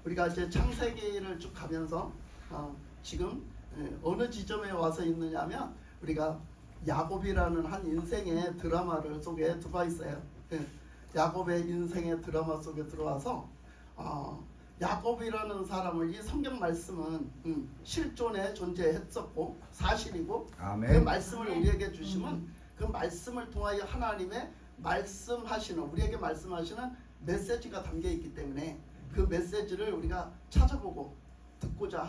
우리가 이제 창세기를 쭉 가면서 지금 어느 지점에 와서 있느냐면 우리가 야곱이라는 한 인생의 드라마를 속에 들어와 있어요. 야곱의 인생의 드라마 속에 들어와서 야곱이라는 사람을 이 성경 말씀은 실존에 존재했었고 사실이고 아멘. 그 말씀을 우리에게 주시면 그 말씀을 통하여 하나님의 말씀하시는 우리에게 말씀하시는 메시지가 담겨 있기 때문에 그 메시지를 우리가 찾아보고 듣고자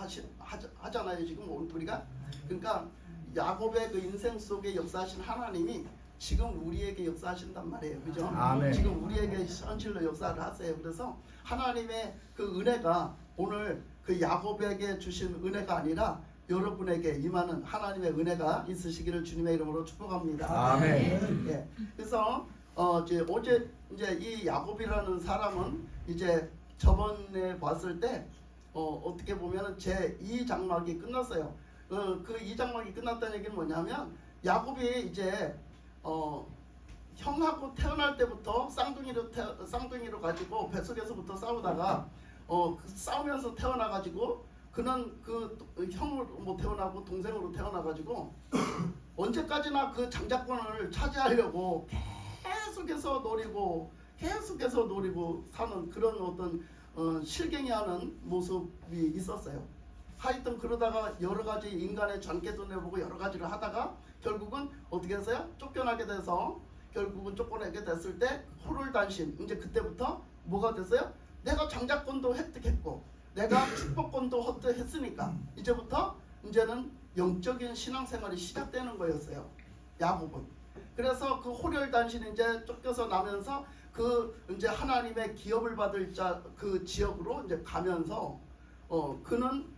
하잖아요. 지금 우리가 그러니까 야곱의 그 인생 속에 역사하신 하나님이 지금 우리에게 역사하신단 말이에요. 그죠? 아멘. 지금 우리에게 현실로 역사를 하세요. 그래서 하나님의 그 은혜가 오늘 그 야곱에게 주신 은혜가 아니라 여러분에게 임하는 하나님의 은혜가 있으시기를 주님의 이름으로 축복합니다. 아멘. 예. 그래서 어제 이제 이 야곱이라는 사람은 이제 저번에 봤을 때 어떻게 보면은 제 2장막이 끝났어요. 그 2장막이 끝났다는 얘기는 뭐냐면 야곱이 이제 형하고 태어날 때부터 쌍둥이로 가지고 뱃속에서부터 싸우다가 싸우면서 태어나 가지고 그는 그 형으로 못 태어나고 동생으로 태어나 가지고 언제까지나 그 장자권을 차지하려고 계속해서 노리고 사는 그런 어떤 실갱이하는 모습이 있었어요. 하여튼 그러다가 여러 가지 인간의 전개도 내보고 여러 가지를 하다가 결국은 어떻게 했어요? 쫓겨나게 돼서 결국은 쫓겨나게 됐을 때 호를단신 이제 그때부터 뭐가 됐어요? 내가 장자권도 획득했고 내가 축복권도 획득했으니까 이제는 영적인 신앙생활이 시작되는 거였어요. 야곱은. 그래서 그 호렬단신 이제 쫓겨서 나면서 그 이제 하나님의 기업을 받을 그 지역으로 이제 가면서 그는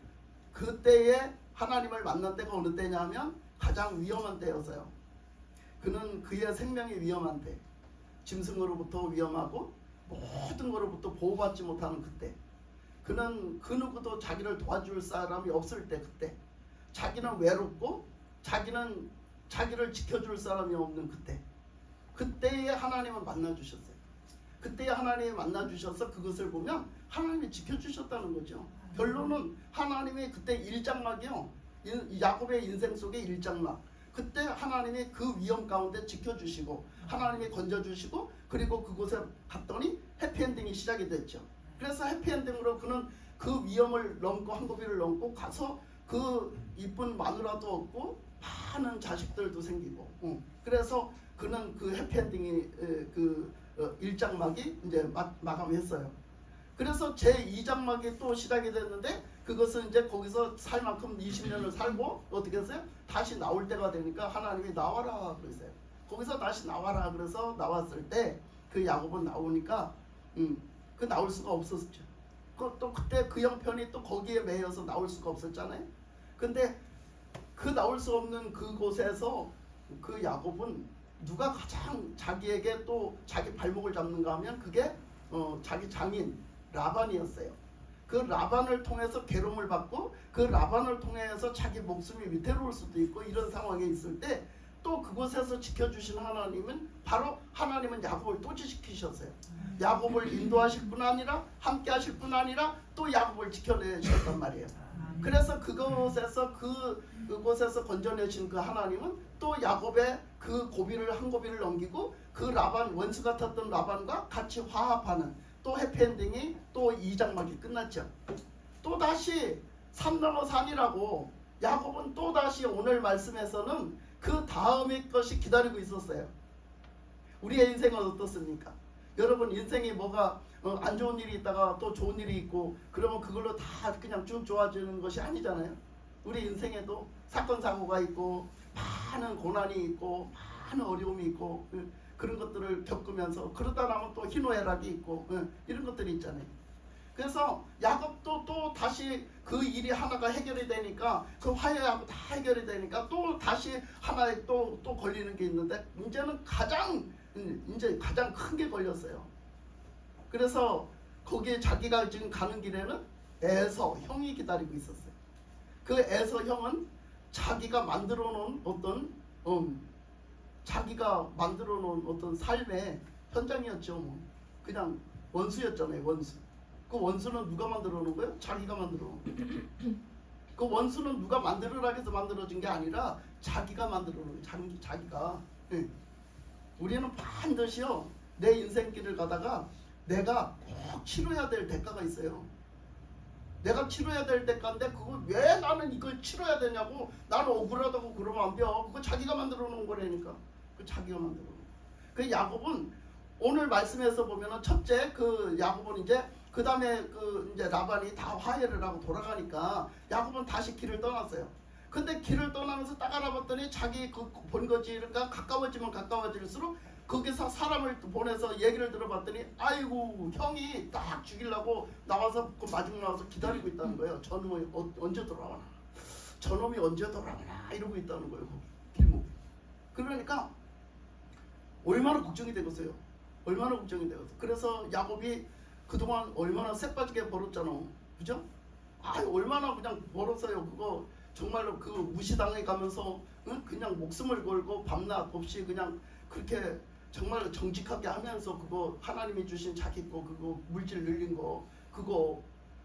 그때에 하나님을 만난 때가 어느 때냐면 가장 위험한 때였어요. 그는 그의 생명이 위험한 때, 짐승으로부터 위험하고 모든 것으로부터 보호받지 못하는 그때, 그는 그 누구도 자기를 도와줄 사람이 없을 때, 그때 자기는 외롭고 자기를 지켜줄 사람이 없는 그때에 하나님을 만나주셨어요. 그때에 하나님이 만나주셔서 그것을 보면 하나님이 지켜주셨다는 거죠. 결론은 하나님이 그때 1장막이요. 야곱의 인생 속의 1장막. 그때 하나님이 그 위험 가운데 지켜주시고 하나님이 건져주시고 그리고 그곳에 갔더니 해피엔딩이 시작이 됐죠. 그래서 해피엔딩으로 그는 그 위험을 넘고 한고비를 넘고 가서 그 이쁜 마누라도 얻고 많은 자식들도 생기고 그래서 그는 그 해피엔딩이 그 1장막이 이제 마감했어요. 그래서 제 2장막이 또 시작이 됐는데 그것은 이제 거기서 살 만큼 20년을 살고 어떻게 했어요? 다시 나올 때가 되니까 하나님이 나와라 그랬어요. 거기서 다시 나와라 그래서 나왔을 때 그 야곱은 나오니까 그 나올 수가 없었죠. 또 그때 그 형편이 또 거기에 매여서 나올 수가 없었잖아요. 근데 그 나올 수 없는 그곳에서 그 야곱은 누가 가장 자기에게 또 자기 발목을 잡는가 하면 그게 자기 장인 라반이었어요. 그 라반을 통해서 괴로움을 받고 그 라반을 통해서 자기 목숨이 위태로울 수도 있고 이런 상황에 있을 때 또 그곳에서 지켜주신 하나님은 바로 하나님은 야곱을 또지시키셨어요. 야곱을 인도하실 뿐 아니라 함께 하실 뿐 아니라 또 야곱을 지켜내셨단 말이에요. 그래서 그곳에서 건져내신 그 하나님은 또 야곱의 그 한 고비를 넘기고 그 라반 원수 같았던 라반과 같이 화합하는 또 해피엔딩이 또 2장막이 끝났죠. 또 다시 산 넘어 산이라고 야곱은 또 다시 오늘 말씀에서는 그 다음의 것이 기다리고 있었어요. 우리의 인생은 어떻습니까? 여러분 인생이 뭐가 안 좋은 일이 있다가 또 좋은 일이 있고 그러면 그걸로 다 그냥 쭉 좋아지는 것이 아니잖아요. 우리 인생에도 사건 사고가 있고 많은 고난이 있고 많은 어려움이 있고 그런 것들을 겪으면서 그러다 나면 또 희노애락이 있고 이런 것들이 있잖아요. 그래서 야곱도 또 다시 그 일이 하나가 해결이 되니까 그 화해하고 다 해결이 되니까 또 다시 하나에 또 걸리는 게 있는데 문제는 가장 큰 게 걸렸어요. 그래서 거기에 자기가 지금 가는 길에는 에서 형이 기다리고 있었어요. 그 에서 형은 자기가 만들어 놓은 어떤 삶의 현장이었죠. 그냥 원수였잖아요. 원수. 그 원수는 누가 만들어 놓은 거예요? 자기가 만들어 놓은 거예요. 그 원수는 누가 만들으라 해서 만들어진 게 아니라 자기가 만들어 놓은 거예요. 자기가. 예. 우리는 반드시요 내 인생길을 가다가 내가 꼭 치러야 될 대가가 있어요. 내가 치러야 될 대가인데 그걸 왜 나는 이걸 치러야 되냐고 나는 억울하다고 그러면 안 돼. 그거 자기가 만들어 놓은 거라니까. 그 자기가 만들어 놓은 거. 그 야곱은 오늘 말씀에서 보면은 첫째 그 야곱은 이제 그 다음에 그 이제 라반이 다 화해를 하고 돌아가니까 야곱은 다시 길을 떠났어요. 근데 길을 떠나면서 딱 알아봤더니 자기 그 본거지가 가까워지면 가까워질수록 거기서 사람을 보내서 얘기를 들어봤더니 아이고 형이 딱 죽이려고 나와서 그 마중 나와서 기다리고 있다는 거예요. 저놈이 언제 돌아오나, 저놈이 언제 돌아오나 이러고 있다는 거예요. 길목. 그러니까 얼마나 걱정이 되겠어요. 얼마나 걱정이 되겠어요. 그래서 야곱이 그동안 얼마나 새빠지게 벌었잖아. 그죠? 얼마나 그냥 벌었어요. 그거 정말로 그 무시당해 가면서 그냥 목숨을 걸고 밤낮 없이 그냥 그렇게 정말 정직하게 하면서 그거 하나님이 주신 자기 거 그거 물질 늘린 거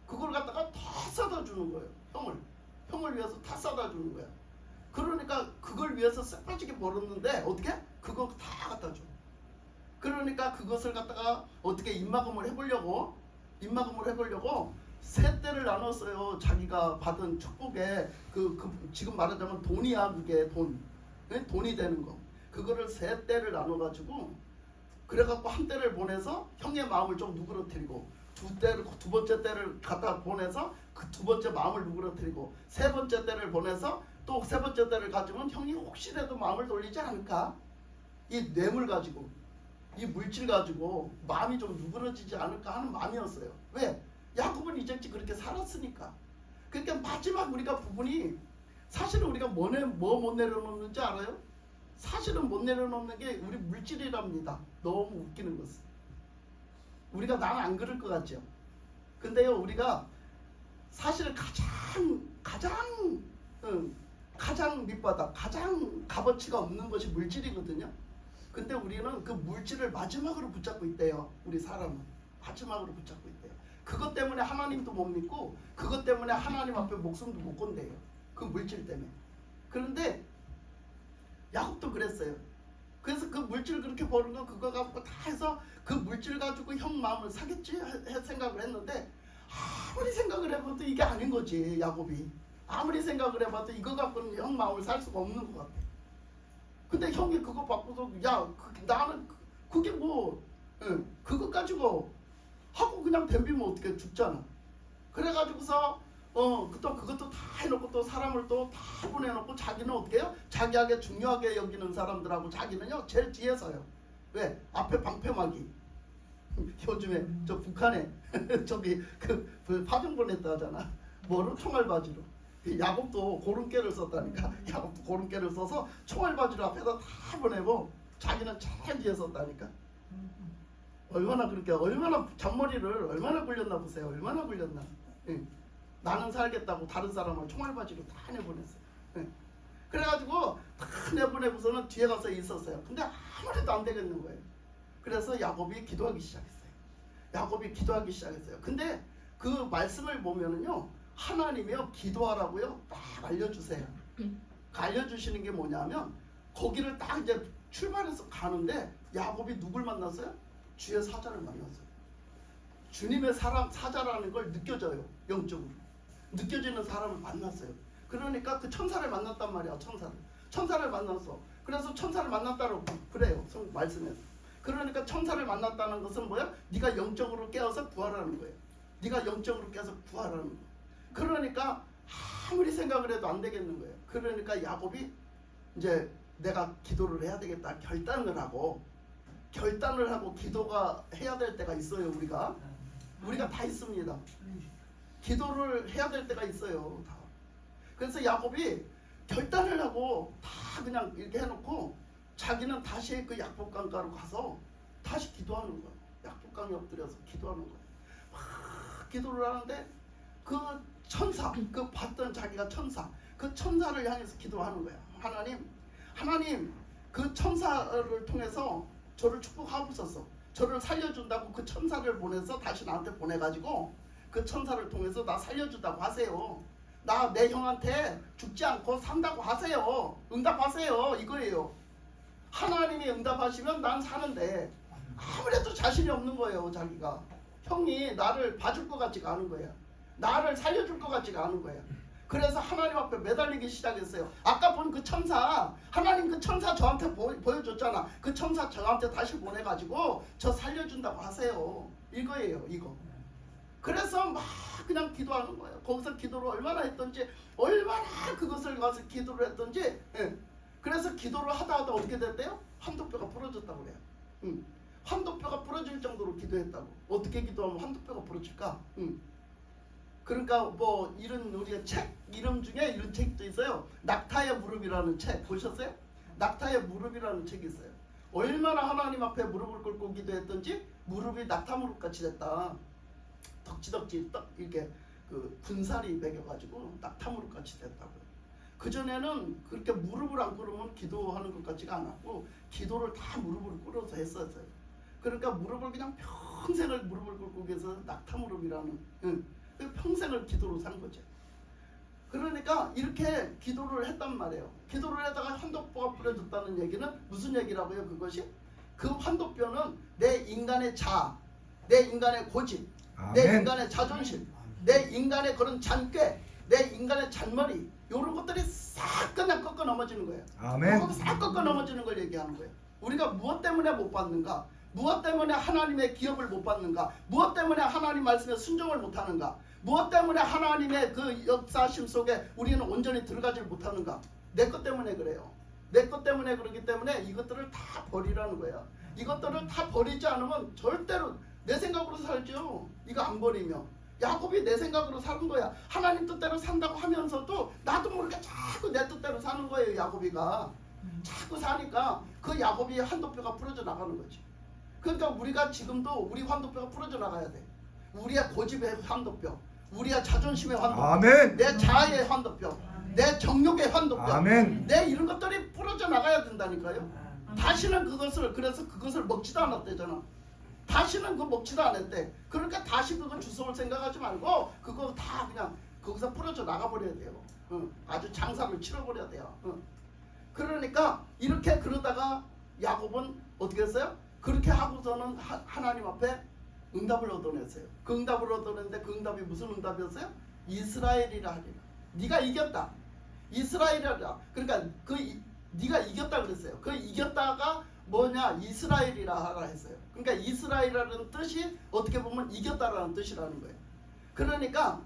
그걸 갖다가 다 사다 주는 거예요. 형을 위해서 다 사다 주는 거야. 그러니까 그걸 위해서 새빠지게 벌었는데 어떻게? 그거 다 갖다 줘. 그러니까 그것을 갖다가 어떻게 입막음을 해보려고 세 떼를 나눴어요. 자기가 받은 축복에 지금 말하자면 돈이야. 그게 돈이 되는 거. 그거를 세 떼를 나눠가지고 그래갖고 한 떼를 보내서 형의 마음을 좀 누그러뜨리고 두 번째 떼를 갖다 보내서 그 두 번째 마음을 누그러뜨리고 세 번째 떼를 보내서 또 세 번째 떼를 가지면 형이 혹시라도 마음을 돌리지 않을까? 이 뇌물 가지고 이 물질 가지고 마음이 좀 누그러지지 않을까 하는 마음이었어요. 왜? 야곱은 이제까지 그렇게 살았으니까. 그러니까 마지막 우리가 부분이 사실은 우리가 뭐 못 내려놓는지 알아요? 사실은 못 내려놓는 게 우리 물질이랍니다. 너무 웃기는 것은. 우리가 나는 안 그럴 것 같죠? 근데요 우리가 사실 가장 밑바닥 가장 값어치가 없는 것이 물질이거든요. 근데 우리는 그 물질을 마지막으로 붙잡고 있대요. 우리 사람은 마지막으로 붙잡고 있대요. 그것 때문에 하나님도 못 믿고 그것 때문에 하나님 앞에 목숨도 못 건대요. 그 물질 때문에. 그런데 야곱도 그랬어요. 그래서 그 물질 그렇게 버는 거 그거 갖고 다 해서 그 물질 가지고 형 마음을 사겠지 생각을 했는데 아무리 생각을 해봐도 이게 아닌 거지. 야곱이 아무리 생각을 해봐도 이거 갖고는 형 마음을 살 수가 없는 것 같아. 근데 형이 그거 받고서 나는 그게 뭐 그거 가지고 하고 그냥 덤비면 어떻게 죽잖아. 그래가지고서 또 그것도 다 해놓고 또 사람을 또 다 보내놓고 자기는 어떻게 해요? 자기에게 중요하게 여기는 사람들하고 자기는요 제일 뒤에서요. 왜? 앞에 방패막이. 요즘에 저 북한에 저기 그 파병 보냈다 하잖아. 뭐로? 총알바지로. 야곱도 고른깨를 썼다니까. 야곱도 고른깨를 써서 총알바지로 앞에다 다 보내고 자기는 제일 뒤에 썼다니까. 얼마나 잔머리를 얼마나 굴렸나 보세요. 얼마나 굴렸나. 나는 살겠다고 다른 사람을 총알바지로 다 내보냈어요. 그래가지고 다 내보내고서는 뒤에 가서 있었어요. 근데 아무래도 안 되겠는 거예요. 그래서 야곱이 기도하기 시작했어요. 근데 그 말씀을 보면은요 하나님이요 기도하라고요 딱 알려주세요. 알려주시는 게 뭐냐면 거기를 딱 이제 출발해서 가는데 야곱이 누굴 만났어요? 주의 사자를 만났어요. 주님의 사자라는 걸 느껴져요. 영적으로 느껴지는 사람을 만났어요. 그러니까 그 천사를 만났단 말이야. 천사를 만났어. 그래서 천사를 만났다고 그래요. 말씀에서. 그러니까 천사를 만났다는 것은 뭐야? 네가 영적으로 깨어서 구하라는 거예요. 네가 영적으로 깨어서 구하라는 거예요. 그러니까 아무리 생각을 해도 안 되겠는 거예요. 그러니까 야곱이 이제 내가 기도를 해야 되겠다 결단을 하고 기도가 해야 될 때가 있어요. 우리가 다 있습니다. 기도를 해야 될 때가 있어요. 다. 그래서 야곱이 결단을 하고 다 그냥 이렇게 해놓고 자기는 다시 그 약복강가로 가서 다시 기도하는 거예요. 약복강에 엎드려서 기도하는 거예요. 막 기도를 하는데 그 천사, 그 봤던 자기가 천사, 그 천사를 향해서 기도하는 거예요. 하나님 그 천사를 통해서 저를 축복하옵소서. 저를 살려준다고 그 천사를 보내서 다시 나한테 보내가지고 그 천사를 통해서 나 살려준다고 하세요. 나 내 형한테 죽지 않고 산다고 하세요. 응답하세요. 이거예요. 하나님이 응답하시면 난 사는데 아무래도 자신이 없는 거예요. 자기가 형이 나를 봐줄 것 같지가 않은 거야. 나를 살려줄 것 같지가 않은 거야. 그래서 하나님 앞에 매달리기 시작했어요. 아까 본 그 천사, 하나님 그 천사 저한테 보여줬잖아. 그 천사 저한테 다시 보내가지고 저 살려준다고 하세요. 이거예요. 이거. 그래서 막 그냥 기도하는 거예요. 거기서 기도를 얼마나 했던지, 얼마나 그것을 가서 기도를 했던지. 예. 그래서 기도를 하다 어떻게 됐대요? 환도뼈가 부러졌다고 그래요. 환도뼈가 부러질 정도로 기도했다고. 어떻게 기도하면 환도뼈가 부러질까? 그러니까 뭐 이런 우리가 책 이름 중에 이런 책도 있어요. 낙타의 무릎이라는 책 보셨어요? 낙타의 무릎이라는 책이 있어요. 얼마나 하나님 앞에 무릎을 꿇고 기도했던지 무릎이 낙타 무릎 같이 됐다. 덕지덕지 이렇게 그 분살이 배겨가지고 낙타 무릎 같이 됐다고요. 그 전에는 그렇게 무릎을 안 꿇으면 기도하는 것 같지가 않았고 기도를 다 무릎을 꿇어서 했었어요. 그러니까 무릎을 그냥 평생을 무릎을 꿇고 계서 낙타 무릎이라는 평생을 기도로 산 거죠. 그러니까 이렇게 기도를 했단 말이에요. 기도를 하다가 환도뼈가 부러졌다는 얘기는 무슨 얘기라고요? 그것이 그 환도뼈는 내 인간의 자아, 내 인간의 고집, 아멘. 내 인간의 자존심, 내 인간의 그런 잔꾀, 내 인간의 잔머리 이런 것들이 싹 그냥 꺾어 넘어지는 거예요. 아멘. 싹 꺾어 넘어지는 걸 얘기하는 거예요. 우리가 무엇 때문에 못 받는가? 무엇 때문에 하나님의 기업을 못 받는가? 무엇 때문에 하나님 말씀에 순종을 못하는가? 무엇 때문에 하나님의 그 역사심 속에 우리는 온전히 들어가지 못하는가? 내 것 때문에 그래요. 내 것 때문에 그렇기 때문에 이것들을 다 버리라는 거야. 이것들을 다 버리지 않으면 절대로 내 생각으로 살죠. 이거 안 버리면. 야곱이 내 생각으로 사는 거야. 하나님 뜻대로 산다고 하면서도 나도 모르게 자꾸 내 뜻대로 사는 거예요. 야곱이가. 자꾸 사니까 그 야곱이 환도뼈가 부러져 나가는 거지. 그러니까 우리가 지금도 우리 환도뼈가 부러져 나가야 돼. 우리의 고집의 환도뼈, 우리의 자존심의 환도뼈, 아멘. 내 자아의 환도뼈, 내 정욕의 환도뼈, 아멘. 내 이런 것들이 부러져 나가야 된다니까요. 다시는 그래서 그것을 먹지도 않았대잖아. 다시는 그거 먹지도 않았대. 그러니까 다시 그거 주워올 생각하지 말고 그거 다 그냥 거기서 부러져 나가버려야 돼요. 아주 장사를 치러버려야 돼요. 그러니까 이렇게 그러다가 야곱은 어떻게 했어요? 그렇게 하고서는 하나님 앞에 응답을 얻어냈어요. 그 응답을 얻어냈는데 그 응답이 무슨 응답이었어요? 이스라엘이라 하리라. 네가 이겼다. 이스라엘이라. 그러니까 네가 이겼다 그랬어요. 그 이겼다가 뭐냐? 이스라엘이라 하라 했어요. 그러니까 이스라엘이라는 뜻이 어떻게 보면 이겼다라는 뜻이라는 거예요. 그러니까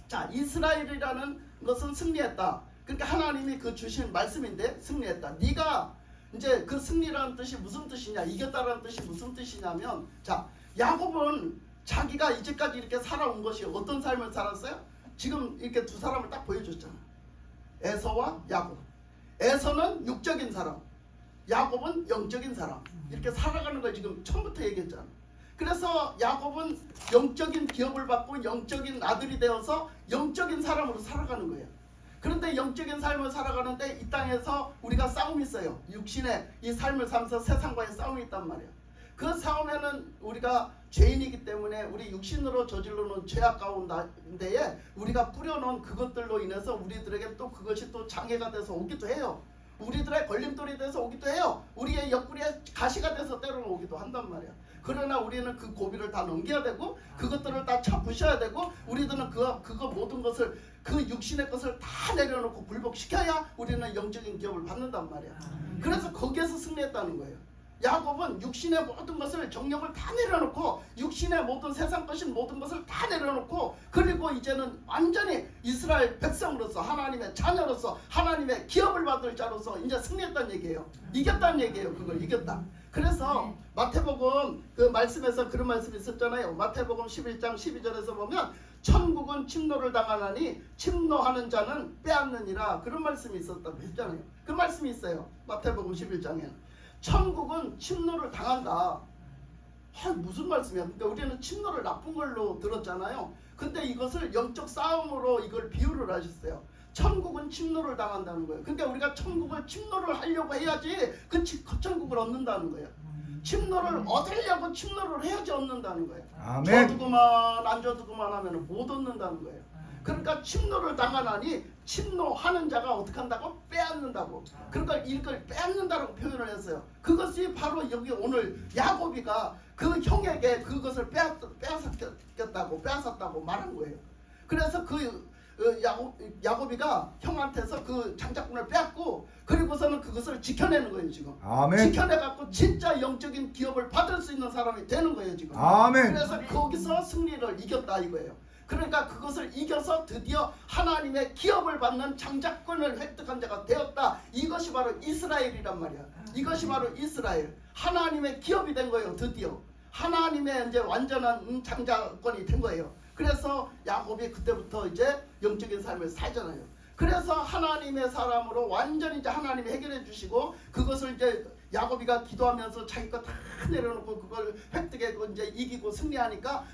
자, 이스라엘이라는 것은 승리했다. 그러니까 하나님이 그 주신 말씀인데 승리했다. 네가 이제 그 승리라는 뜻이 무슨 뜻이냐? 이겼다라는 뜻이 무슨 뜻이냐면 자, 야곱은 자기가 이제까지 이렇게 살아온 것이 어떤 삶을 살았어요? 지금 이렇게 두 사람을 딱 보여줬잖아. 에서와 야곱. 에서는 육적인 사람, 야곱은 영적인 사람. 이렇게 살아가는 걸 지금 처음부터 얘기했잖아. 그래서 야곱은 영적인 기업을 받고 영적인 아들이 되어서 영적인 사람으로 살아가는 거예요. 그런데 영적인 삶을 살아가는데 이 땅에서 우리가 싸움이 있어요. 육신의 이 삶을 살면서 세상과의 싸움이 있단 말이에요. 그 싸움에는 우리가 죄인이기 때문에 우리 육신으로 저질러 놓은 죄악 가운데에 우리가 뿌려놓은 그것들로 인해서 우리들에게 또 그것이 또 장애가 돼서 오기도 해요. 우리들의 걸림돌이 돼서 오기도 해요. 우리의 옆구리에 가시가 돼서 때로는 오기도 한단 말이야. 그러나 우리는 그 고비를 다 넘겨야 되고 그것들을 다 쳐부셔야 되고 우리들은 그거 모든 것을 그 육신의 것을 다 내려놓고 굴복시켜야 우리는 영적인 기업을 받는단 말이야. 그래서 거기에서 승리했다는 거예요. 야곱은 육신의 모든 것을 정욕을 다 내려놓고 육신의 모든 세상 것인 모든 것을 다 내려놓고 그리고 이제는 완전히 이스라엘 백성으로서 하나님의 자녀로서 하나님의 기업을 받을 자로서 이제 승리했다는 얘기예요. 이겼다는 얘기예요. 그걸 이겼다. 그래서 마태복음 그 말씀에서 그런 말씀이 있었잖아요. 마태복음 11장 12절에서 보면 천국은 침노를 당하나니 침노하는 자는 빼앗느니라 그런 말씀이 있었다고 했잖아요. 그 말씀이 있어요. 마태복음 11장에는 천국은 침노를 당한다. 무슨 말씀이야? 그러니까 우리는 침노를 나쁜 걸로 들었잖아요. 근데 이것을 영적 싸움으로 이걸 비유를 하셨어요. 천국은 침노를 당한다는 거예요. 그러니까 우리가 천국을 침노를 하려고 해야지 그 천국을 얻는다는 거예요. 침노를 얻으려고 침노를 해야지 얻는다는 거예요. 아멘. 줘두고만 안 줘두고만 하면 못 얻는다는 거예요. 그러니까 침노를 당하나니 침노하는 자가 어떻게 한다고? 빼앗는다고. 그러니까 이걸 빼앗는다라고 표현을 했어요. 그것이 바로 여기 오늘 야곱이가 그 형에게 그것을 빼앗았다고 말한 거예요. 그래서 야곱이가 형한테서 그 장자권을 빼앗고 그리고서는 그것을 지켜내는 거예요 지금. 아멘. 지켜내갖고 진짜 영적인 기업을 받을 수 있는 사람이 되는 거예요 지금. 아멘. 그래서 거기서 승리를 이겼다 이거예요. 그러니까 그것을 이겨서 드디어 하나님의 기업을 받는 장자권을 획득한 자가 되었다. 이것이 바로 이스라엘이란 말이야. 이것이 바로 이스라엘. 하나님의 기업이 된 거예요. 드디어 하나님의 이제 완전한 장자권이 된 거예요. 그래서 야곱이 그때부터 이제 영적인 삶을 살잖아요. 그래서 하나님의 사람으로 완전히 이제 하나님이 해결해 주시고 그것을 이제 야곱이가 기도하면서 자기 거 다 내려놓고 그걸 획득하고 이제 이기고 승리하니까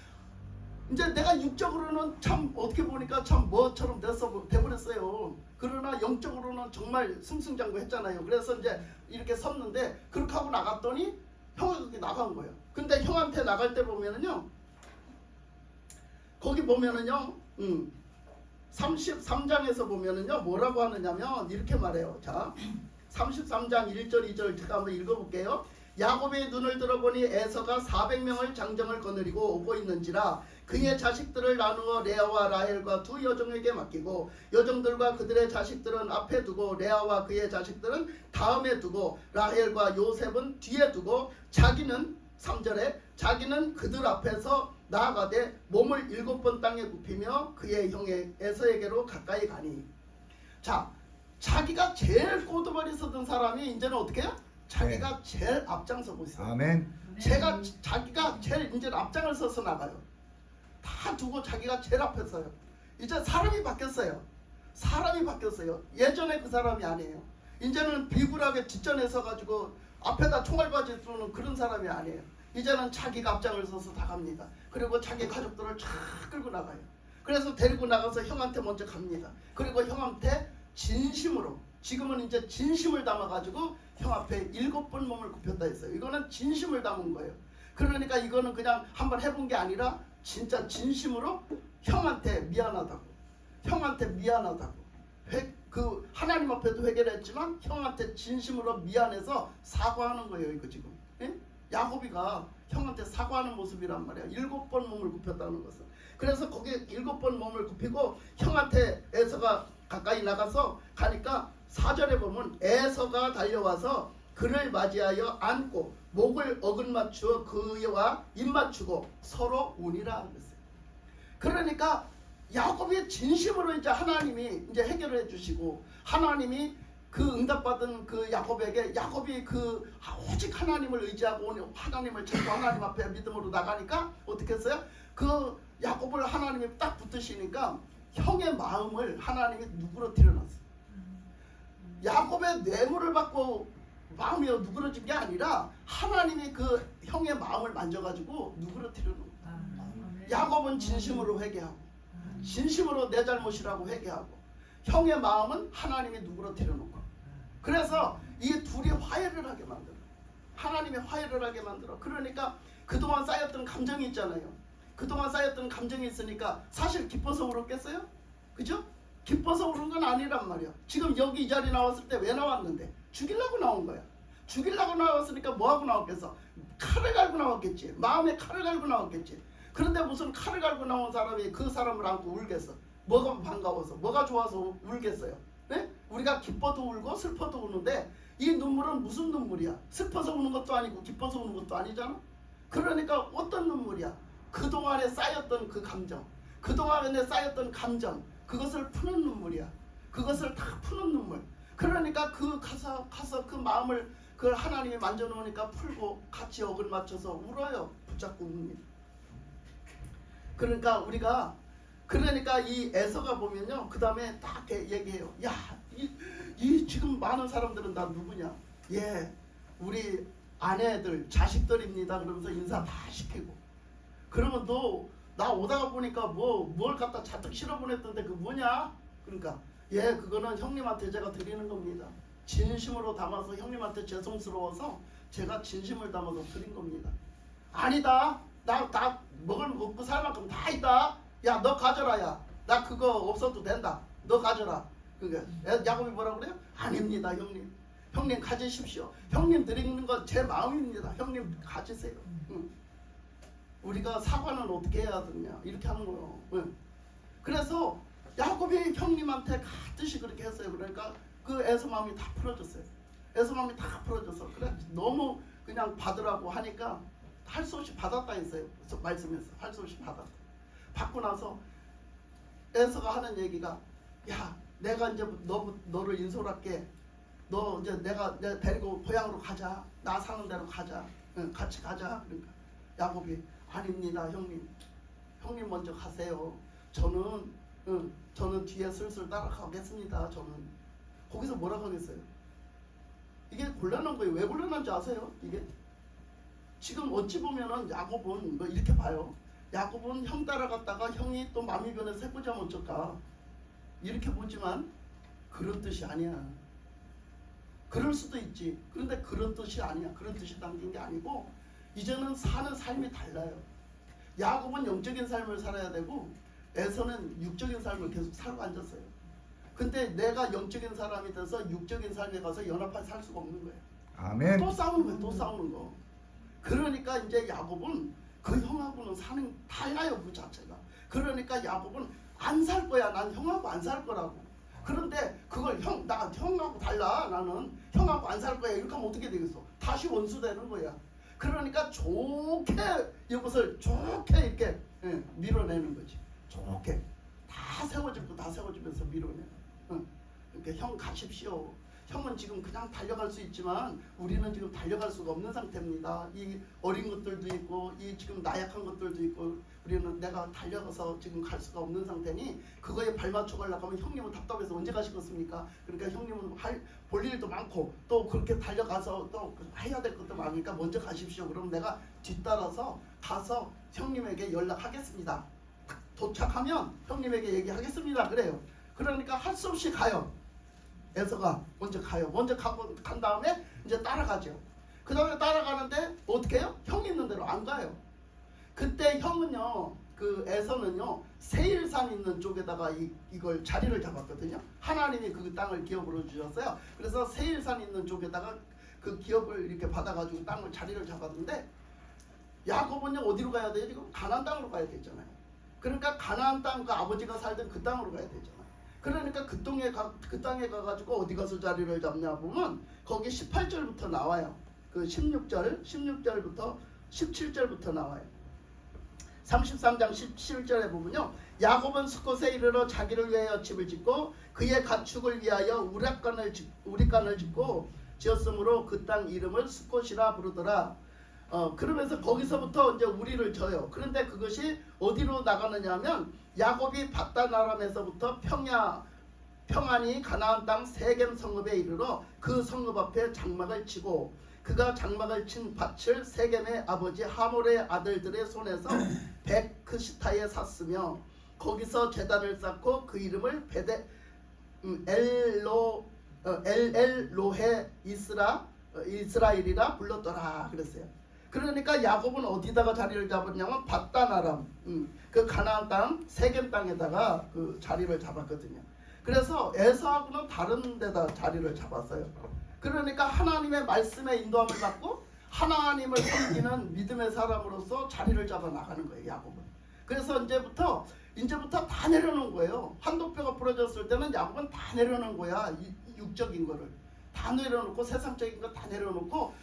이제 내가 육적으로는 참 어떻게 보니까 참 뭐처럼 돼버렸어요. 그러나 영적으로는 정말 승승장구했잖아요. 그래서 이제 이렇게 섰는데 그렇게 하고 나갔더니 형이 거기 나간 거예요. 근데 형한테 나갈 때 보면은요, 거기 보면은요, 33장에서 보면은요 뭐라고 하느냐면 이렇게 말해요. 자, 33장 1절 2절 제가 한번 읽어볼게요. 야곱의 눈을 들어보니 에서가 400명의 장정을 거느리고 오고 있는지라 그의 자식들을 나누어 레아와 라헬과 두 여종에게 맡기고 여종들과 그들의 자식들은 앞에 두고 레아와 그의 자식들은 다음에 두고 라헬과 요셉은 뒤에 두고 자기는 3절에 자기는 그들 앞에서 나아가되 몸을 7번 땅에 굽히며 그의 형의 에서에게로 가까이 가니. 자, 자기가 제일 꼬드발이 서던 사람이 이제는 어떻게 해요? 자기가 제일 앞장서고 있어요. 아멘. 자기가 제일 이제 앞장을 서서 나가요. 다 두고 자기가 제일 앞에 서요. 이제 사람이 바뀌었어요. 사람이 바뀌었어요. 예전에 그 사람이 아니에요. 이제는 비굴하게 뒷전에 서가지고 앞에다 총알바지 쏘는 그런 사람이 아니에요. 이제는 자기가 앞장을 서서 다 갑니다. 그리고 자기 가족들을 쫙 끌고 나가요. 그래서 데리고 나가서 형한테 먼저 갑니다. 그리고 형한테 진심으로, 지금은 이제 진심을 담아가지고 형 앞에 7번 몸을 굽혔다 했어요. 이거는 진심을 담은 거예요. 그러니까 이거는 그냥 한번 해본 게 아니라 진짜 진심으로 형한테 미안하다고, 형한테 미안하다고, 그 하나님 앞에도 회개를 했지만 형한테 진심으로 미안해서 사과하는 거예요. 이거 지금 야곱이가 형한테 사과하는 모습이란 말이야. 7번 몸을 굽혔다는 것은. 그래서 거기에 7번 몸을 굽히고 형한테 에서가 가까이 나가서 가니까 4절에 보면 에서가 달려와서 그를 맞이하여 안고 목을 어긋맞추어 그와 입맞추고 서로 운이라 그랬어요. 그러니까 야곱이 진심으로 이제 하나님이 이제 해결해 주시고 하나님이 그 응답받은 그 야곱이 그 오직 하나님을 의지하고 하나님을 찾고 하나님 앞에 믿음으로 나가니까 어떻게 했어요? 그 야곱을 하나님이 딱 붙드시니까 형의 마음을 하나님이 누그러뜨려 놨어요. 야곱의 뇌물을 받고 마음이 누그러진 게 아니라 하나님이 그 형의 마음을 만져가지고 누그러뜨려 놓은 거예요. 야곱은 진심으로 회개하고 진심으로 내 잘못이라고 회개하고 형의 마음은 하나님이 누그러뜨려 놓고, 그래서 이 둘이 화해를 하게 만들어. 하나님이 화해를 하게 만들어. 그러니까 그동안 쌓였던 감정이 있잖아요. 그동안 쌓였던 감정이 있으니까 사실 기뻐서 울었겠어요? 그죠? 기뻐서 울은 건 아니란 말이야. 지금 여기 이 자리 나왔을 때 왜 나왔는데? 죽이려고 나온 거야. 죽이려고 나왔으니까 뭐하고 나왔겠어? 칼을 갈고 나왔겠지. 마음에 칼을 갈고 나왔겠지. 그런데 무슨 칼을 갈고 나온 사람이 그 사람을 안고 울겠어? 뭐가 반가워서, 뭐가 좋아서 울겠어요? 네? 우리가 기뻐도 울고 슬퍼도 우는데 이 눈물은 무슨 눈물이야? 슬퍼서 우는 것도 아니고 기뻐서 우는 것도 아니잖아. 그러니까 어떤 눈물이야? 그동안에 쌓였던 그 감정, 그동안에 쌓였던 감정, 그것을 푸는 눈물이야. 그것을 다 푸는 눈물. 그러니까 그 가서 그 마음을 그 하나님이 만져놓으니까 풀고 같이 억을 맞춰서 울어요. 붙잡고 웁니다. 그러니까 우리가 이 에서가 보면요, 그 다음에 딱 얘기해요. 야, 이 지금 많은 사람들은 다 누구냐? 예, 우리 아내들, 자식들입니다. 그러면서 인사 다 시키고. 그러면 나 오다가 보니까 뭘 갖다 잔뜩 실어보냈던데 그 뭐냐? 그러니까 그거는 형님한테 제가 드리는 겁니다. 진심으로 담아서 형님한테 죄송스러워서 제가 진심을 담아서 드린 겁니다. 아니다. 나 먹고 살 만큼 다 있다. 야, 너 가져라. 야, 나 그거 없어도 된다. 너 가져라. 그러니까 야곱이 뭐라 그래요? 아닙니다, 형님. 형님 가지십시오. 형님 드리는 건 제 마음입니다. 형님 가지세요. 응. 우리가 사과는 어떻게 해야 되냐 이렇게 하는 거예요. 응. 그래서 야곱이 형님한테 가듯이 그렇게 했어요. 그러니까 그 에서 마음이 다 풀어졌어요. 에서 마음이 다 풀어져서 그래 너무 그냥 받으라고 하니까 할 수 없이 받았다 했어요. 말씀에서 할 수 없이 받았다. 받고 나서 에서가 하는 얘기가 야 내가 이제 너를 인솔할게. 너 이제 내가 데리고 고향으로 가자. 나 사는 데로 가자. 응, 같이 가자. 그러니까 야곱이 아닙니다, 형님. 형님 먼저 가세요. 저는 뒤에 슬슬 따라가겠습니다. 저는 거기서 뭐라고 하겠어요? 이게 곤란한 거예요. 왜 곤란한지 아세요? 이게 지금 어찌 보면은 야곱은 뭐 이렇게 봐요. 야곱은 형 따라갔다가 형이 또 마음이 변해서 해보자면 어쩔까? 이렇게 보지만 그런 뜻이 아니야. 그럴 수도 있지. 그런데 그런 뜻이 아니야. 그런 뜻이 담긴 게 아니고 이제는 사는 삶이 달라요. 야곱은 영적인 삶을 살아야 되고 에서는 육적인 삶을 계속 살고 앉았어요. 근데 내가 영적인 사람이 돼서 육적인 삶에 가서 연합해 살 수가 없는 거예요. 아멘. 또 싸우는 거예요. 또 싸우는 거. 그러니까 이제 야곱은 그 형하고는 사는 달라요. 그 자체가. 그러니까 야곱은 안 살 거야. 난 형하고 안 살 거라고. 그런데 그걸 나 형하고 달라. 나는 형하고 안 살 거야. 이렇게 하면 어떻게 되겠어? 다시 원수 되는 거야. 그러니까 좋게 이것을 좋게 이렇게 밀어내는 거지. 좋게 다 세워지고 다 세워지면서 밀어내는. 그러니까 형 가십시오. 형은 지금 그냥 달려갈 수 있지만 우리는 지금 달려갈 수가 없는 상태입니다. 이 어린 것들도 있고 이 지금 나약한 것들도 있고 우리는 내가 달려가서 지금 갈 수가 없는 상태니 그거에 발맞춰 가려고 하면 형님은 답답해서 언제 가시겠습니까? 그러니까 형님은 볼 일도 많고 또 그렇게 달려가서 또 해야 될 것도 많으니까 먼저 가십시오. 그럼 내가 뒤따라서 가서 형님에게 연락하겠습니다. 도착하면 형님에게 얘기하겠습니다. 그래요. 그러니까 할 수 없이 가요. 에서가 먼저 가요. 먼저 간 다음에 이제 따라가죠. 그 다음에 따라가는데 어떻게 해요? 형 있는 대로 안 가요. 그때 형은요, 그 에서는요, 세일산 있는 쪽에다가 이걸 자리를 잡았거든요. 하나님이 그 땅을 기업으로 주셨어요. 그래서 세일산 있는 쪽에다가 그 기업을 이렇게 받아가지고 땅을 자리를 잡았는데 야곱은요 어디로 가야 돼요? 지금 가나안 땅으로 가야 되잖아요. 그러니까 가나안 땅, 그 아버지가 살던 그 땅으로 가야 되잖아요. 그러니까 그 땅에 가가지고 어디 가서 자리를 잡냐 보면 거기 18절부터 나와요. 그 16절부터 17절부터 나와요. 33장 17절에 보면요. 야곱은 수컷에 이르러 자기를 위하여 집을 짓고 그의 가축을 위하여 우리간을 짓고 지었으므로 그 땅 이름을 수컷이라 부르더라. 그러면서 거기서부터 이제 우리를 져요. 그런데 그것이 어디로 나가느냐 하면 야곱이 밧단아람에서부터 평안히 가나안 땅 세겜 성읍에 이르러 그 성읍 앞에 장막을 치고 그가 장막을 친 밭을 세겜의 아버지 하몰의 아들들의 손에서 베크시타에 샀으며 거기서 제단을 쌓고 그 이름을 엘로헤 이스라엘이라 불렀더라 그랬어요. 그러니까 야곱은 어디다가 자리를 잡았냐면 밧단아람, 그 가나안 땅 세겜 땅에다가 그 자리를 잡았거든요. 그래서 에서하고는 다른 데다 자리를 잡았어요. 그러니까 하나님의 말씀에 인도함을 받고 하나님을 섬기는 믿음의 사람으로서 자리를 잡아 나가는 거예요, 야곱은. 그래서 이제부터 다 내려놓은 거예요. 한도뼈가 부러졌을 때는 야곱은 다 내려놓은 거야, 육적인 거를. 다 내려놓고 세상적인 거 다 내려놓고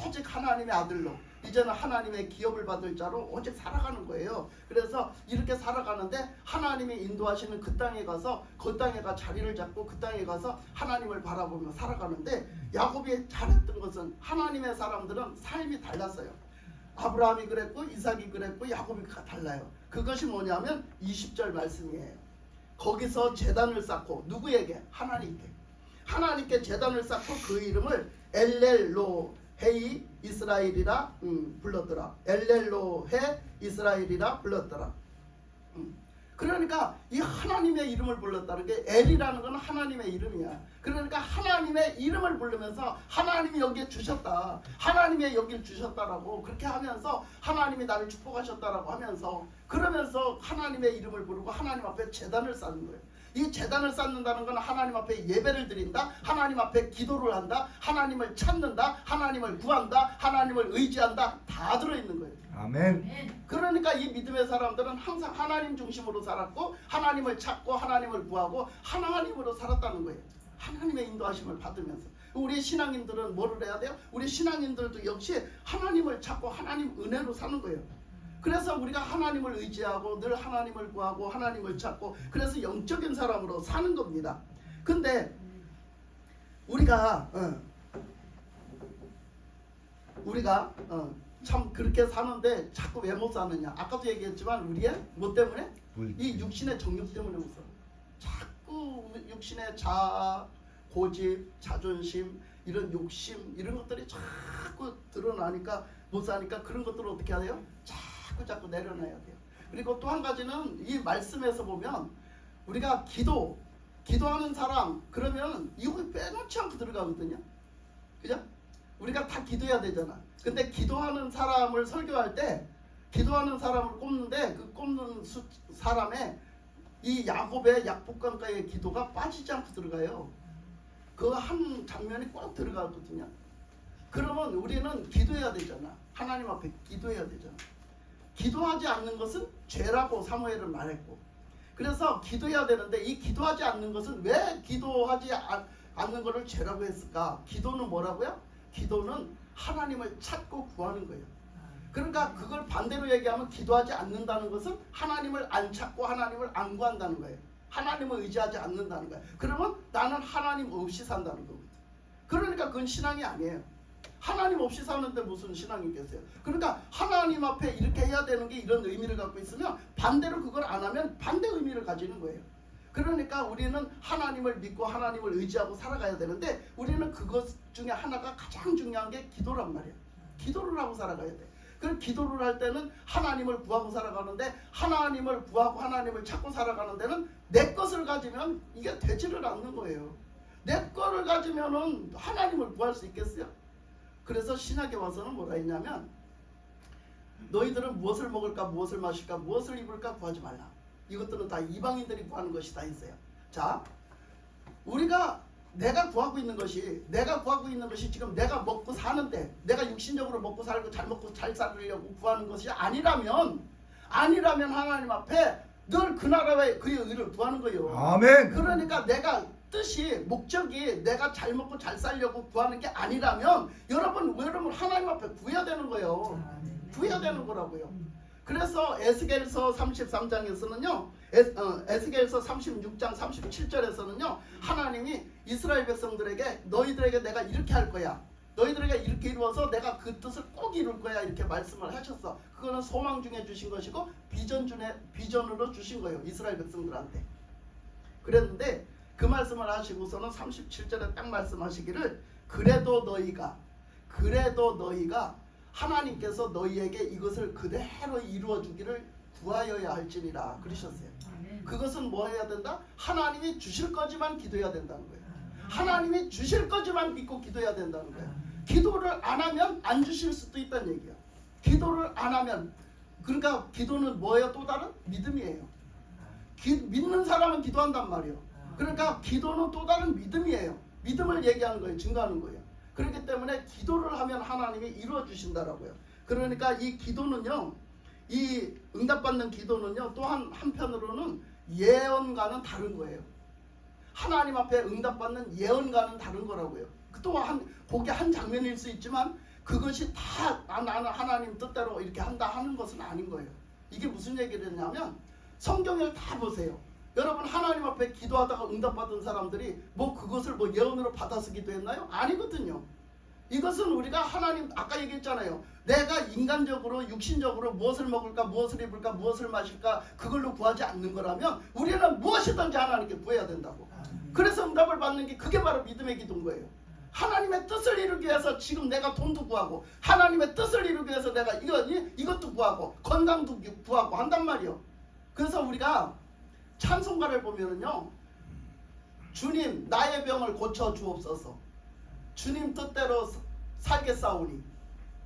오직 하나님의 아들로 이제는 하나님의 기업을 받을 자로 오직 살아가는 거예요. 그래서 이렇게 살아가는데 하나님이 인도하시는 그 땅에 가서 그 땅에 가 자리를 잡고 그 땅에 가서 하나님을 바라보며 살아가는데 야곱이 잘했던 것은 하나님의 사람들은 삶이 달랐어요. 아브라함이 그랬고 이삭이 그랬고 야곱이 달라요. 그것이 뭐냐면 20절 말씀이에요. 거기서 제단을 쌓고 누구에게? 하나님께 제단을 쌓고 그 이름을 엘렐로헤이 이스라엘이라 불렀더라. 엘렐로헤 이스라엘이라 불렀더라. 그러니까 이 하나님의 이름을 불렀다는 게 엘이라는 건 하나님의 이름이야. 그러니까 하나님의 이름을 부르면서 하나님이 여기에 주셨다, 하나님이 여기를 주셨다라고 그렇게 하면서 하나님이 나를 축복하셨다라고 하면서 그러면서 하나님의 이름을 부르고 하나님 앞에 제단을 쌓는 거예요. 이 제단을 쌓는다는 건 하나님 앞에 예배를 드린다, 하나님 앞에 기도를 한다, 하나님을 찾는다, 하나님을 구한다, 하나님을 의지한다, 다 들어있는 거예요. 아멘. 그러니까 이 믿음의 사람들은 항상 하나님 중심으로 살았고 하나님을 찾고 하나님을 구하고 하나님으로 살았다는 거예요. 하나님의 인도하심을 받으면서. 우리 신앙인들은 뭐를 해야 돼요? 우리 신앙인들도 역시 하나님을 찾고 하나님 은혜로 사는 거예요. 그래서 우리가 하나님을 의지하고 늘 하나님을 구하고 하나님을 찾고 그래서 영적인 사람으로 사는 겁니다. 근데 우리가 참 그렇게 사는데 자꾸 왜 못 사느냐? 아까도 얘기했지만 우리의 뭐 때문에? 이 육신의 정욕 때문에 못 살아. 자꾸 육신의 자아, 고집, 자존심, 이런 욕심 이런 것들이 자꾸 드러나니까 못 사니까 그런 것들을 어떻게 해야 돼요? 자꾸 내려놔야 돼요. 그리고 또 한 가지는 이 말씀에서 보면 우리가 기도하는 사람 그러면 이거 빼놓지 않고 들어가거든요. 그죠? 우리가 다 기도해야 되잖아. 근데 기도하는 사람을 설교할 때 기도하는 사람을 꼽는데 그 꼽는 사람의 이 야곱의 약복강가의 기도가 빠지지 않고 들어가요. 그 한 장면이 꼭 들어가거든요. 그러면 우리는 기도해야 되잖아. 하나님 앞에 기도해야 되잖아. 기도하지 않는 것은 죄라고 사무엘은 말했고, 그래서 기도해야 되는데 이 기도하지 않는 것은 왜 기도하지 않는 것을 죄라고 했을까? 기도는 뭐라고요? 기도는 하나님을 찾고 구하는 거예요. 그러니까 그걸 반대로 얘기하면 기도하지 않는다는 것은 하나님을 안 찾고 하나님을 안 구한다는 거예요. 하나님을 의지하지 않는다는 거예요. 그러면 나는 하나님 없이 산다는 거거든요. 그러니까 그건 신앙이 아니에요. 하나님 없이 사는데 무슨 신앙이겠어요? 그러니까 하나님 앞에 이렇게 해야 되는 게 이런 의미를 갖고 있으면 반대로 그걸 안 하면 반대 의미를 가지는 거예요. 그러니까 우리는 하나님을 믿고 하나님을 의지하고 살아가야 되는데 우리는 그것 중에 하나가 가장 중요한 게 기도란 말이에요. 기도를 하고 살아가야 돼. 그 기도를 할 때는 하나님을 구하고 살아가는데 하나님을 구하고 하나님을 찾고 살아가는 데는 내 것을 가지면 이게 되지를 않는 거예요. 내 거를 가지면은 하나님을 구할 수 있겠어요? 그래서 신약에 와서는 뭐라 했냐면 너희들은 무엇을 먹을까 무엇을 마실까 무엇을 입을까 구하지 말라. 이것들은 다 이방인들이 구하는 것이다 했어요. 자, 내가 구하고 있는 것이 지금 내가 먹고 사는데 내가 육신적으로 먹고 살고 잘 먹고 잘 살려고 구하는 것이 아니라면 하나님 앞에 늘 그 나라의 그의 의를 구하는 거예요. 아멘. 그러니까 내가 뜻이 목적이 내가 잘 먹고 잘 살려고 구하는 게 아니라면 여러분 하나님 앞에 구해야 되는 거예요. 구해야 되는 거라고요. 그래서 에스겔서 33장에서는요 에스겔서 36장 37절에서는요 하나님이 이스라엘 백성들에게 너희들에게 내가 이렇게 할 거야, 너희들에게 이렇게 이루어서 내가 그 뜻을 꼭 이룰 거야 이렇게 말씀을 하셨어. 그거는 소망 중에 주신 것이고 비전으로 주신 거예요. 이스라엘 백성들한테. 그랬는데 그 말씀을 하시고서는 37절에 딱 말씀하시기를 그래도 너희가 하나님께서 너희에게 이것을 그대로 이루어 주기를 구하여야 할지니라 그러셨어요. 그것은 뭐 해야 된다? 하나님이 주실 거지만 기도해야 된다는 거예요. 하나님이 주실 거지만 믿고 기도해야 된다는 거예요. 기도를 안 하면 안 주실 수도 있다는 얘기야. 기도를 안 하면, 그러니까 기도는 뭐예요? 또 다른 믿음이에요. 믿는 사람은 기도한단 말이에요. 그러니까 기도는 또 다른 믿음이에요. 믿음을 얘기하는 거예요. 증거하는 거예요. 그렇기 때문에 기도를 하면 하나님이 이루어 주신다라고요. 그러니까 이 기도는요, 이 응답받는 기도는요, 또한 한편으로는 예언과는 다른 거예요. 하나님 앞에 응답받는 예언과는 다른 거라고요. 또한 그게 한 장면일 수 있지만 그것이 다 나는 하나님 뜻대로 이렇게 한다 하는 것은 아닌 거예요. 이게 무슨 얘기를 했냐면 성경을 다 보세요. 여러분 하나님 앞에 기도하다가 응답받은 사람들이 그것을 예언으로 받아서 기도했나요? 아니거든요. 이것은 우리가 하나님 아까 얘기했잖아요. 내가 인간적으로 육신적으로 무엇을 먹을까 무엇을 입을까 무엇을 마실까 그걸로 구하지 않는 거라면 우리는 무엇이든지 하나님께 구해야 된다고. 그래서 응답을 받는 게 그게 바로 믿음의 기도인 거예요. 하나님의 뜻을 이루기 위해서 지금 내가 돈도 구하고 하나님의 뜻을 이루기 위해서 내가 이것도 구하고 건강도 구하고 한단 말이에요. 그래서 우리가 찬송가를 보면은요, 주님 나의 병을 고쳐 주옵소서. 주님 뜻대로 살겠사오니.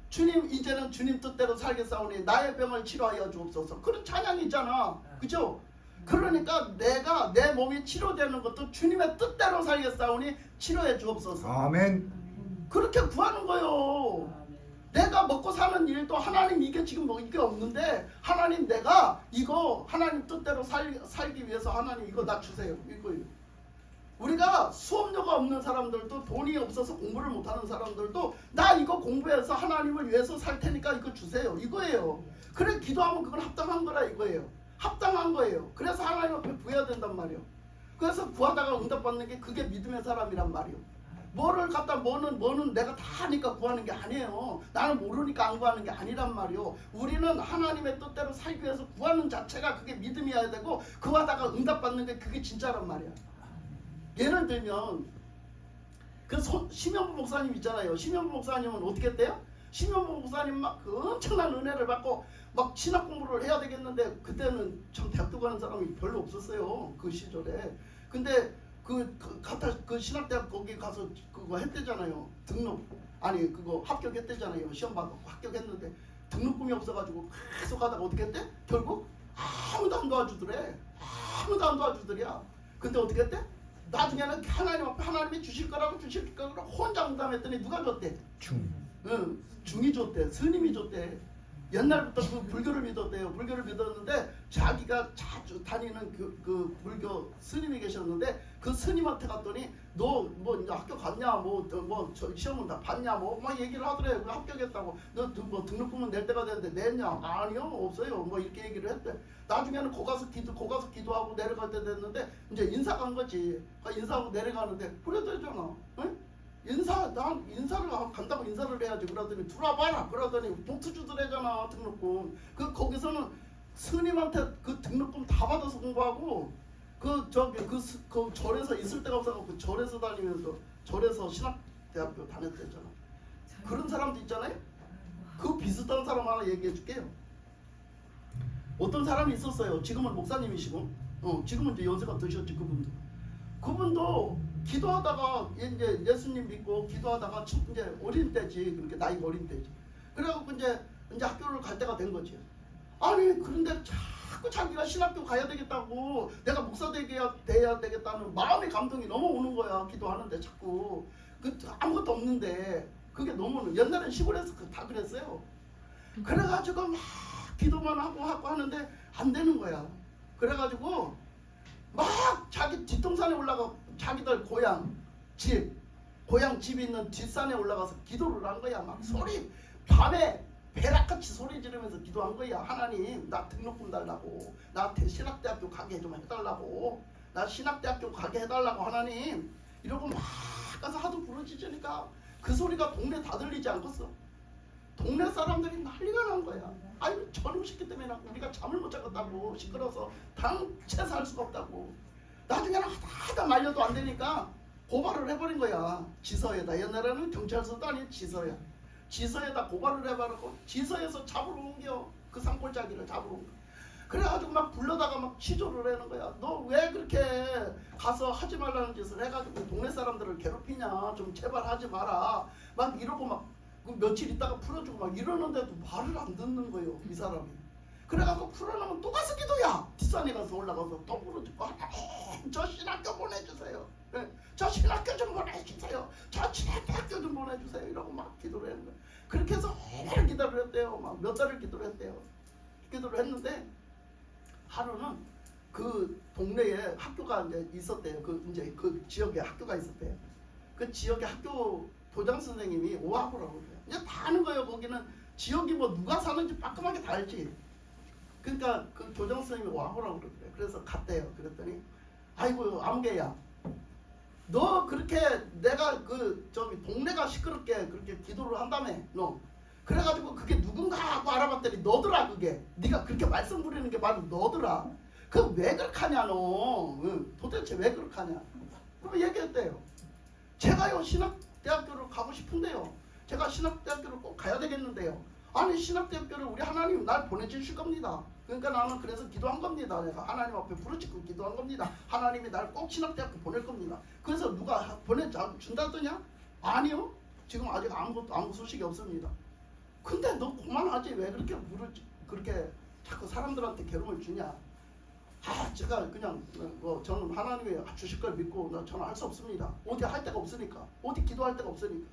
주님 이제는 주님 뜻대로 살겠사오니 나의 병을 치료하여 주옵소서. 그런 찬양이잖아. 그죠? 그러니까 내가 내 몸이 치료되는 것도 주님의 뜻대로 살겠사오니 치료해 주옵소서. 아멘. 그렇게 구하는 거요. 내가 먹고 사는 일도 하나님 이게 지금 뭐 이게 없는데 하나님 내가 이거 하나님 뜻대로 살기 위해서 하나님 이거 나 주세요. 이거예요. 우리가 수업료가 없는 사람들도 돈이 없어서 공부를 못하는 사람들도 나 이거 공부해서 하나님을 위해서 살 테니까 이거 주세요. 이거예요. 그래 기도하면 그건 합당한 거라 이거예요. 합당한 거예요. 그래서 하나님 앞에 구해야 된단 말이에요. 그래서 구하다가 응답받는 게 그게 믿음의 사람이란 말이에요. 뭐를 갖다 뭐는 내가 다 하니까 구하는 게 아니에요. 나는 모르니까 안 구하는 게 아니란 말이에요. 우리는 하나님의 뜻대로 살기 위해서 구하는 자체가 그게 믿음이어야 되고 구하다가 응답받는 게 그게 진짜란 말이야. 예를 들면 그 심영보 목사님 있잖아요. 심영보 목사님은 어떻게 했대요? 심영보 목사님 막 그 엄청난 은혜를 받고 막 신학 공부를 해야 되겠는데 그때는 참 대학교 가는 사람이 별로 없었어요. 그 시절에. 근데 그 신학대학 거기 가서 그거 했대잖아요. 그거 합격했대잖아요. 시험 받고 합격했는데 등록금이 없어가지고 계속 가다가 어떻게 했대? 결국 아무도 안 도와주더래. 아무도 안 도와주더랴. 근데 어떻게 했대? 나중에는 하나님 앞에 하나님이 주실 거라고 혼자 응답했더니 누가 줬대? 중이 줬대. 스님이 줬대. 옛날부터 그 불교를 믿었대요. 불교를 믿었는데 자기가 자주 다니는 그 불교 스님이 계셨는데 그 스님한테 갔더니 너 뭐 이제 학교 갔냐 뭐 시험은 다 봤냐 뭐 막 얘기를 하더래요. 합격했다고. 너 뭐 등록금은 낼 때가 됐는데 냈냐? 아니요 없어요. 뭐 이렇게 얘기를 했대. 나중에는 거 가서 기도하고 내려갈 때 됐는데 이제 인사 간 거지. 인사하고 내려가는데 그래 되잖아. 응? 인사를 간다고 인사를 해야지. 그러더니 들어와봐라. 그러더니 봉투 주더래잖아 등록금. 거기서는 스님한테 그 등록금 다 받아서 공부하고 그 절에서 있을 데가 없어서 그 절에서 다니면서 절에서 신학대학교 다녔대잖아. 그런 사람도 있잖아요. 그 비슷한 사람 하나 얘기해 줄게요. 어떤 사람이 있었어요. 지금은 목사님이시고 지금은 이제 연세가 드셨지. 그분도 기도하다가 이제 예수님 믿고 기도하다가 이제 어린 때지. 그렇게 나이가 어린 때지. 그래갖고 이제 학교를 갈 때가 된 거지. 아니 그런데 자꾸 자기가 신학교 가야 되겠다고 내가 목사 돼야 되겠다는 마음의 감동이 너무 오는 거야. 기도하는데 자꾸 아무것도 없는데 그게 너무 옛날엔 시골에서 다 그랬어요. 그래가지고 막 기도만 하고 하는데 안 되는 거야. 그래가지고 막 자기 뒷동산에 올라가 자기들 고향 집 있는 뒷산에 올라가서 기도를 한 거야. 막 밤에 배락같이 소리 지르면서 기도한 거야. 하나님 나 등록금 달라고, 나한테 신학대학교 가게 좀 해달라고, 나 신학대학교 가게 해달라고 하나님 이러고 막 가서 하도 부르짖으니까 그 소리가 동네 다 들리지 않겠어? 동네 사람들이 난리가 난 거야. 아유 저놈 시키 때문에 우리가 잠을 못 자겠다고 시끄러워서 당체 살 수가 없다고. 나중에는 하다 말려도 안 되니까 고발을 해버린 거야. 지서에다. 옛날에는 경찰서도 아닌 지서야. 지서에다 고발을 해버리고 지서에서 잡으러 옮겨. 그 산골짜기를 잡으러 옮겨. 그래가지고 막 불러다가 막 취조를 하는 거야. 너 왜 그렇게 가서 하지 말라는 짓을 해가지고 동네 사람들을 괴롭히냐. 좀 제발 하지 마라. 막 이러고 막 며칠 있다가 풀어주고 막 이러는데도 말을 안 듣는 거예요. 이 사람이. 그래가지고 풀어놓으면 또 가서 기도야. 뒷산에 가서 올라가서 또 부르짖고 저 신학교 보내주세요. 네, 저 신학교 좀 보내주세요. 저 신학교 좀 보내주세요. 이러고 막 기도를 했는 거예요. 그렇게 해서 오래 기도를 했대요. 막 몇 달을 기도를 했대요. 기도를 했는데 하루는 그 동네에 학교가 이제 있었대요. 그 지역에 학교가 있었대요. 그 지역에 학교 도장 선생님이 오하고라고 그래요. 이제 다 아는 거예요. 거기는 지역이 뭐 누가 사는지 빠끔하게 다 알지. 그러니까 그 교장 선생님이 와보라고 그래. 그래서 갔대요. 그랬더니 아이고 아무개야, 너 그렇게 내가 동네가 시끄럽게 그렇게 기도를 한다며 너. 그래가지고 그게 누군가 하고 알아봤더니 너더라. 그게 네가 그렇게 말씀 부리는 게 바로 너더라. 그 왜 그렇게 하냐 너. 도대체 왜 그렇게 하냐. 그럼 얘기했대요. 제가요 신학대학교를 가고 싶은데요. 제가 신학대학교를 꼭 가야 되겠는데요. 아니 신학대학교를 우리 하나님 날 보내주실 겁니다. 그러니까 나는 그래서 기도한 겁니다. 내가 하나님 앞에 부르짖고 기도한 겁니다. 하나님이 나를 꼭 신학대학교 보낼 겁니다. 그래서 누가 준다더냐? 아니요. 지금 아직 아무 소식이 없습니다. 근데 너 그만하지. 왜 그렇게 자꾸 사람들한테 괴로움을 주냐? 제가 그냥 저는 하나님이 주실 걸 믿고 저는 할 수 없습니다. 어디 할 데가 없으니까. 어디 기도할 데가 없으니까.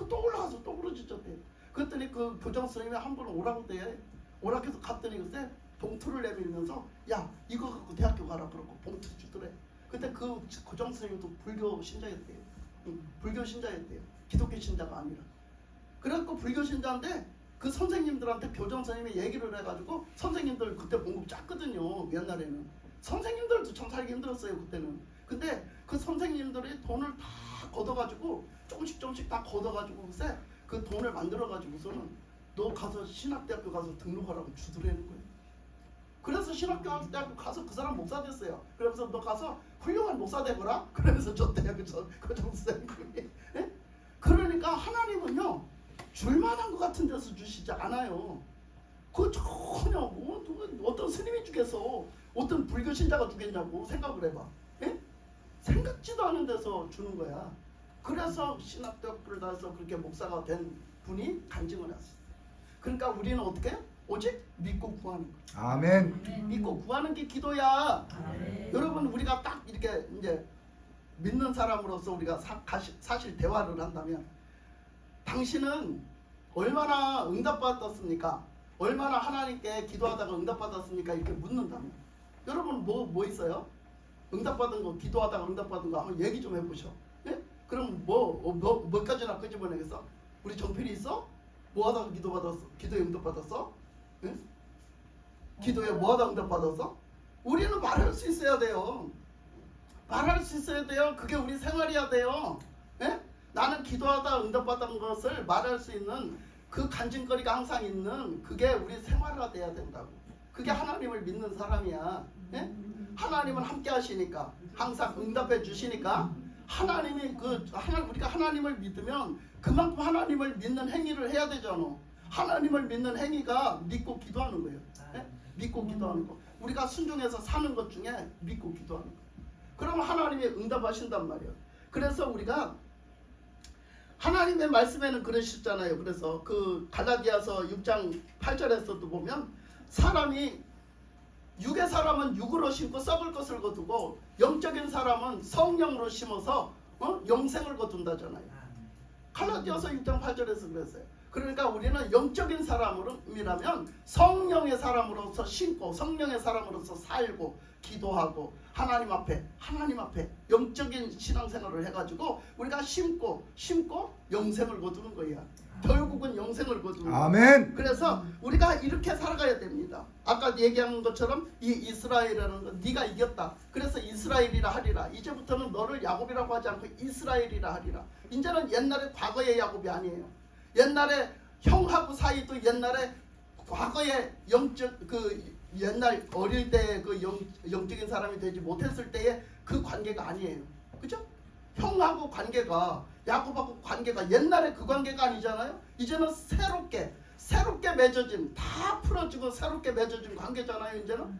또 올라가서 또 부르짖었대요. 그랬더니 그 교장 선생님이 한 번 오라고 돼. 오라 해서 갔더니 그때 봉투를 내밀면서 야 이거 갖고 대학교 가라 그러고 봉투 주더래. 그때 그 교장 선생님도 불교 신자였대요. 불교 신자였대요. 기독교 신자가 아니라. 그래갖고 불교 신자인데 그 선생님들한테 교장 선생님이 얘기를 해가지고 선생님들 그때 봉급 작거든요. 옛날에는 선생님들도 참 살기 힘들었어요 그때는. 근데 그 선생님들이 돈을 다 걷어가지고 조금씩 다 걷어가지고 글쎄 그 돈을 만들어가지고서는 너 가서 신학대학교 가서 등록하라고 주더라는 거예요. 그래서 신학대학교 가서 그 사람 목사 됐어요. 그러면서 너 가서 훌륭한 목사 되거라. 그러면서 줬대요 그 정선생님이. 그러니까 하나님은요 줄만한 것 같은 데서 주시지 않아요. 그거 전혀 어떤 스님이 주겠어. 어떤 불교 신자가 주겠냐고 생각을 해봐. 생각지도 않은 데서 주는 거야. 그래서 신학대학교를 다녀서 그렇게 목사가 된 분이 간증을 했어요. 그러니까 우리는 어떻게 해요? 오직 믿고 구하는 거. 아멘. 믿고 구하는 게 기도야. 아멘. 여러분 우리가 딱 이렇게 이제 믿는 사람으로서 우리가 사실 대화를 한다면 당신은 얼마나 응답받았습니까? 얼마나 하나님께 기도하다가 응답받았습니까? 이렇게 묻는다면 여러분 뭐 있어요? 응답받은 거 기도하다가 응답받은 거 한번 얘기 좀 해보셔. 예? 그럼 몇 가지나 끄집어내겠어? 우리 정필이 있어? 뭐 하다가 기도에 응답받았어? 예? 기도에 뭐 하다가 응답받았어? 우리는 말할 수 있어야 돼요. 말할 수 있어야 돼요. 그게 우리 생활이야 돼요. 예? 나는 기도하다 응답받은 것을 말할 수 있는 그 간증거리가 항상 있는 그게 우리 생활화 돼야 된다고. 그게 하나님을 믿는 사람이야. 예? 하나님은 함께 하시니까 항상 응답해 주시니까 우리가 하나님을 믿으면 그만큼 하나님을 믿는 행위를 해야 되잖아. 하나님을 믿는 행위가 믿고 기도하는 거예요. 예? 믿고 기도하는 거. 우리가 순종해서 사는 것 중에 믿고 기도하는 거. 그러면 하나님이 응답하신단 말이에요. 그래서 우리가 하나님의 말씀에는 그러셨잖아요. 그래서 그 갈라디아서 6장 8절에서도 보면 육의 사람은 육으로 심고 썩을 것을 거두고 영적인 사람은 성령으로 심어서 영생을 거둔다잖아요. 갈라디아서 6장 8절에서 그랬어요. 그러니까 우리는 영적인 사람이라면 성령의 사람으로서 심고 성령의 사람으로서 살고 기도하고 하나님 앞에 영적인 신앙생활을 해가지고 우리가 심고 영생을 거두는 거야. 결국은 영생을 거두는 거야. 아멘. 그래서 우리가 이렇게 살아가야 됩니다. 아까 얘기한 것처럼 이 이스라엘이라는 건 네가 이겼다. 그래서 이스라엘이라 하리라. 이제부터는 너를 야곱이라고 하지 않고 이스라엘이라 하리라. 이제는 옛날에 과거의 야곱이 아니에요. 옛날에 형하고 사이도 옛날에 과거의 옛날 어릴 때 그 영적인 사람이 되지 못했을 때의 그 관계가 아니에요. 그죠? 형하고 관계가 야곱하고 관계가 옛날에 그 관계가 아니잖아요. 이제는 새롭게 맺어진 다 풀어지고 새롭게 맺어진 관계잖아요. 이제는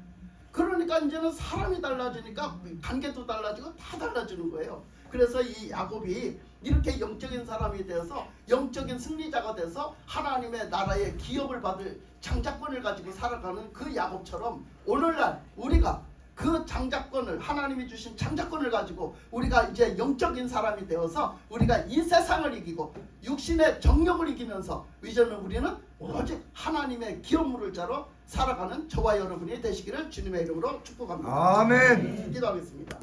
그러니까 이제는 사람이 달라지니까 관계도 달라지고 다 달라지는 거예요. 그래서 이 야곱이 이렇게 영적인 사람이 되어서 영적인 승리자가 돼서 하나님의 나라의 기업을 받을 장자권을 가지고 살아가는 그 야곱처럼 오늘날 우리가 그 장자권을 하나님이 주신 장자권을 가지고 우리가 이제 영적인 사람이 되어서 우리가 이 세상을 이기고 육신의 정욕을 이기면서 이제는 우리는 오직 하나님의 기업물을 자로 살아가는 저와 여러분이 되시기를 주님의 이름으로 축복합니다. 아멘. 기도하겠습니다.